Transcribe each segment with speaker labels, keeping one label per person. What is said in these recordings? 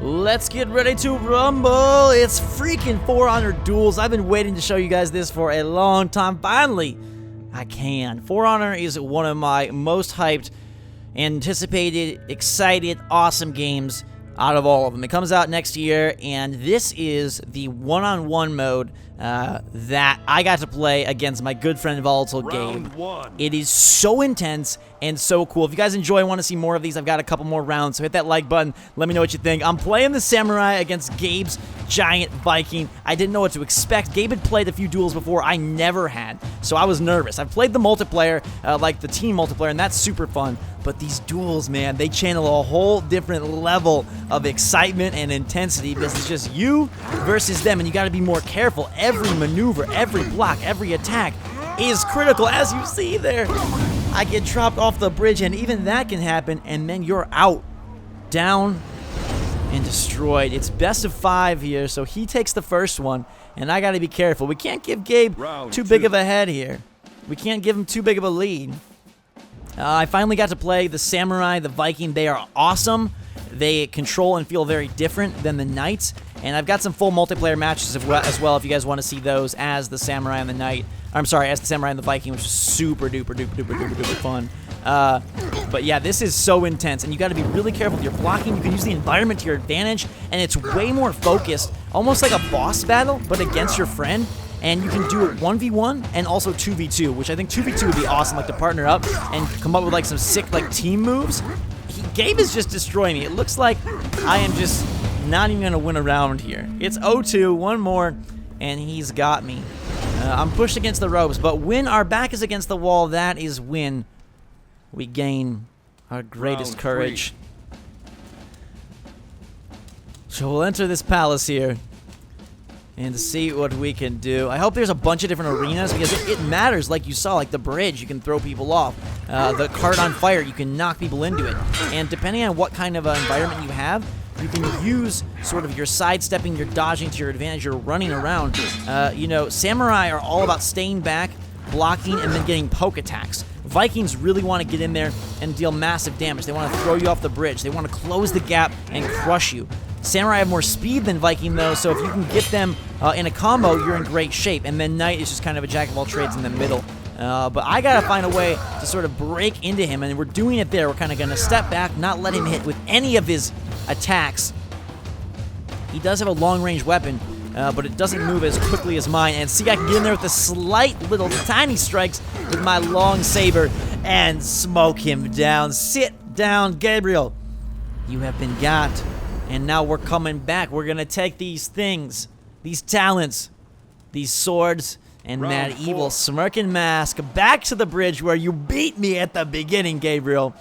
Speaker 1: Let's get ready to rumble. It's freaking For Honor Duels. I've been waiting to show you guys this for a long time. Finally, I can. For Honor is one of my most hyped, anticipated, excited, awesome games out of all of them. It comes out next year, and this is the one-on-one mode that I got to play against my good friend Volatile Gabe. It is so intense and so cool. If you guys enjoy and want to see more of these, I've got a couple more rounds, so hit that like button. Let me know what you think. I'm playing the Samurai against Gabe's giant Viking. I didn't know what to expect. Gabe had played a few duels before. I never had, so I was nervous. I've played the multiplayer, like the team multiplayer, and that's super fun. But these duels, man, they channel a whole different level of excitement and intensity because it's just you versus them, and you got to be more careful. Every maneuver, every block, every attack is critical, as you see there. I get dropped off the bridge, and even that can happen, and then you're out, down, and destroyed. It's best of 5 here, so he takes the first one, and I got to be careful. We can't give Gabe too big of a head here. We can't give him too big of a lead. I finally got to play the Samurai, the Viking. They are awesome. They control and feel very different than the Knights. And I've got some full multiplayer matches as well if you guys want to see those as the Samurai and the Knight. I'm sorry, as the Samurai and the Viking, which is super duper duper duper duper duper fun. But yeah, this is so intense, and you got to be really careful with your blocking. You can use the environment to your advantage, and it's way more focused, almost like a boss battle, but against your friend. And you can do it 1v1 and also 2v2, which I think 2v2 would be awesome, like to partner up and come up with like some sick like team moves. Gabe is just destroying me. It looks like I am just not even gonna win a round here. It's 0-2, one more, and he's got me. I'm pushed against the ropes, but when our back is against the wall, that is when we gain our greatest courage. So we'll enter this palace here and see what we can do. I hope there's a bunch of different arenas because it matters, like you saw, like the bridge, you can throw people off. The cart on fire, you can knock people into it. And depending on what kind of environment you have, you can use sort of your sidestepping, your dodging to your advantage, your running around. You know, Samurai are all about staying back, blocking, and then getting poke attacks. Vikings really want to get in there and deal massive damage. They want to throw you off the bridge. They want to close the gap and crush you. Samurai have more speed than Viking, though, so if you can get them in a combo, you're in great shape. And then Knight is just kind of a jack of all trades in the middle. But I got to find a way to sort of break into him, and we're doing it there. We're kind of going to step back, not let him hit with any of his attacks. He does have a long-range weapon, but it doesn't move as quickly as mine. And see, I can get in there with the slight little tiny strikes with my long saber and smoke him down. Sit down, Gabriel. You have been got. And now we're coming back. We're going to take these things, these talents, these swords, and that evil smirking mask back to the bridge where you beat me at the beginning, Gabriel.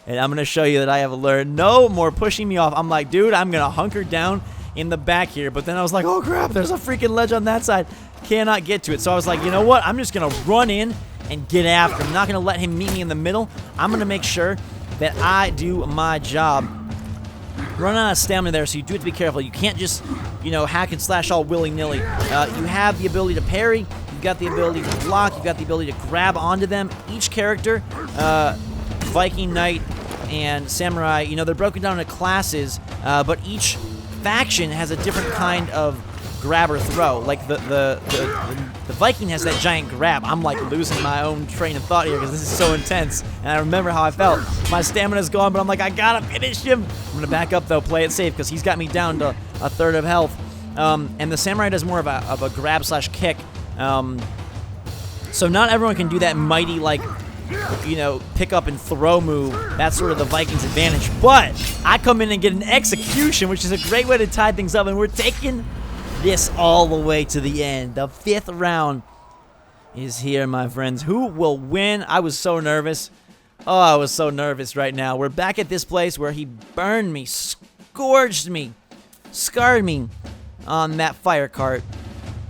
Speaker 1: And I'm going to show you that I have learned no more pushing me off. I'm like, dude, I'm going to hunker down in the back here. But then I was like, oh, crap, there's a freaking ledge on that side. Cannot get to it. So I was like, you know what? I'm just going to run in and get after him. I'm not going to let him meet me in the middle. I'm going to make sure that I do my job. Run out of stamina there, so you do have to be careful. You can't just, you know, hack and slash all willy-nilly. You have the ability to parry. You've got the ability to block. You've got the ability to grab onto them. Each character, Viking, Knight, and Samurai, you know, they're broken down into classes, but each faction has a different kind of grab or throw. Like the Viking has that giant grab. I'm like losing my own train of thought here because this is so intense, and I remember how I felt. My stamina's gone, but I'm like, I gotta finish him. I'm gonna back up though, play it safe because he's got me down to a third of health. And the Samurai does more of a grab slash kick. So not everyone can do that mighty, like, you know, pick up and throw move. That's sort of the Vikings' advantage. But I come in and get an execution, which is a great way to tie things up, and we're taking this all the way to the end. The 5th round is here, my friends. Who will win? I was so nervous. Oh, I was so nervous right now. We're back at this place where he burned me, scourged me, scarred me on that fire cart.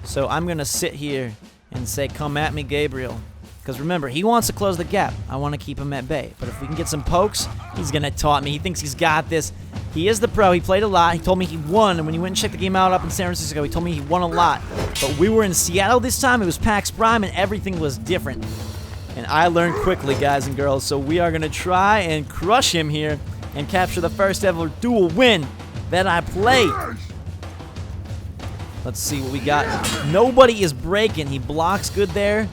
Speaker 1: So I'm going to sit here and say, come at me, Gabriel. Because remember, he wants to close the gap. I want to keep him at bay. But if we can get some pokes, he's going to taunt me. He thinks he's got this. He is the pro. He played a lot. He told me he won. And when he went and checked the game out up in San Francisco, he told me he won a lot. But we were in Seattle this time. It was PAX Prime, and everything was different. And I learned quickly, guys and girls. So we are going to try and crush him here and capture the first ever duel win that I play. Let's see what we got. Nobody is breaking. He blocks good there.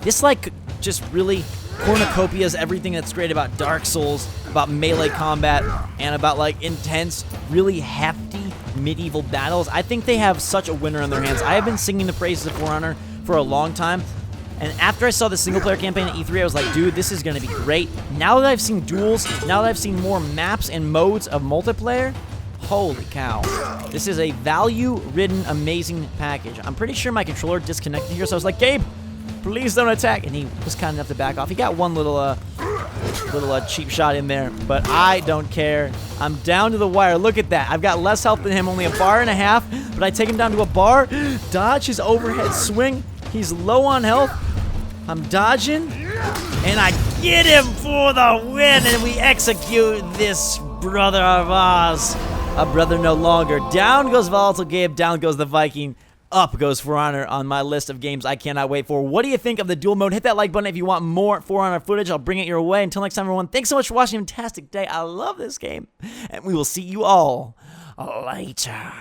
Speaker 1: This, like, just really cornucopias everything that's great about Dark Souls, about melee combat, and about, like, intense, really hefty medieval battles. I think they have such a winner on their hands. I have been singing the praises of For Honor for a long time, and after I saw the single-player campaign at E3, I was like, dude, this is going to be great. Now that I've seen duels, now that I've seen more maps and modes of multiplayer, holy cow. This is a value-ridden, amazing package. I'm pretty sure my controller disconnected here, so I was like, Gabe, please don't attack. And he was kind enough to back off. He got one little cheap shot in there, but I don't care. I'm down to the wire. Look at that. I've got less health than him, only a bar and a half, but I take him down to a bar, dodge his overhead swing. He's low on health. I'm dodging, and I get him for the win, and we execute this brother of ours. A brother no longer. Down goes Volatile Gabe, down goes the Viking. Up goes For Honor on my list of games I cannot wait for. What do you think of the duel mode? Hit that like button if you want more For Honor footage. I'll bring it your way. Until next time, everyone, thanks so much for watching. Fantastic day. I love this game. And we will see you all later.